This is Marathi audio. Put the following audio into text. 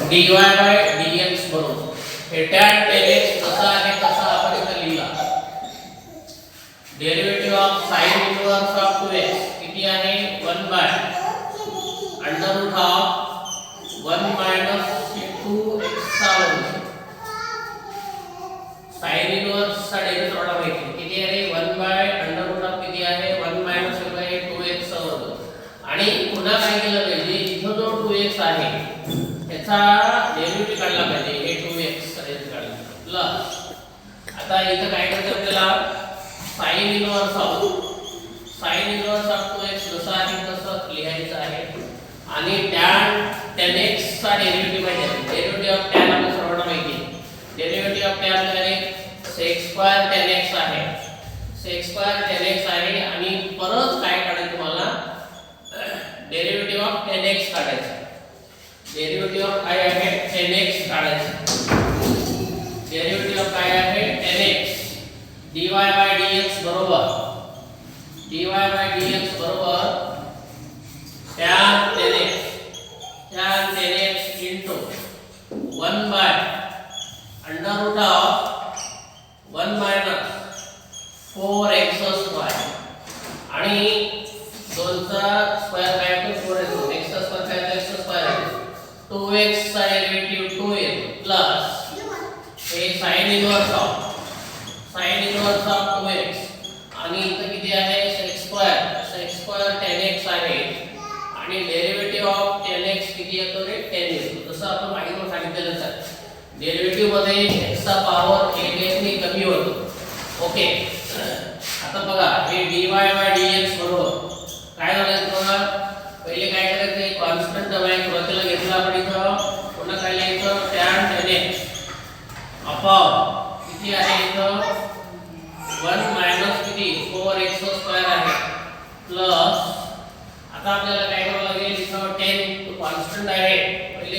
dy बाय dx बरोबर हे tan x कसा आहे तसा आपण इथे लिहिला. Derivative of sin inverse of 2x किती आहे 1 by under root of 1 minus 2x चा वर्ग. sin इनवर्स चा डेरिव्हेटिव्ह थोडा माहिती किती आहे 1 बाय अंडर रूट ऑफ किती आहे 1 मायनस 2x चा वर्ग. आणि पुन्हा काय केलं पाहिजे इथं जो 2x आहे त्याचा डेरिव्हेटिव्ह काढला पाहिजे हे 2x डेरिव्हेटिव्ह काढला प्लस आता इथं काय करायचं आपल्याला sin इनवर्स ऑफ 2x जसा आहे तसं लिहायचं आहे आणि tan x चा डेरिव्हेटिव्ह पाहिजे. डेरिव्हेटिव्ह ऑफ tan आपल्याला सर्वांना माहिती आहे. डेरिव्हेटिव्ह ऑफ tan आपल्याला sec2 tan x आहे. sec2 tan x आहे आणि परत काय काढायचं तुम्हाला डेरिव्हेटिव्ह ऑफ tan x काढायचं. डेरिव्हेटिव्ह ऑफ काय आहे tan x काढायचं. डेरिव्हेटिव्ह ऑफ काय आहे tan x dy by dx बरोबर tan x into 1 by under root of 1 minus 4x square आणि 2 चा स्क्वेअर काय होतो 4 येतो x चा स्क्वेअर काय होतो x चा स्क्वेअर येतो 2x चा डेरिव्हेटिव्ह 2 येतो प्लस हे sin इनवर्स ऑफ 2x आणि इथे किती आहे sec2 tan x आहे आणि डेरिव्हेटिव्ह ऑफ tan x किती येतो रे 10 येतो. जसं आपण मागील सांगितलेलंच आहे डेरिव्हेटिव्ह मध्ये x चा पॉवर 1 ने कमी होतो. ओके आता बघा हे dy by dx बरोबर काय झालं बघा पहिले काय करायचं कॉन्स्टंट टर्म आहे सुरुवातीला घेतला आपण इथं पुन्हा काय लिहायचं tan x अपॉन किती आहे इथं 1 मायनस किती 4x स्क्वेअर आहे प्लस आता आपल्याला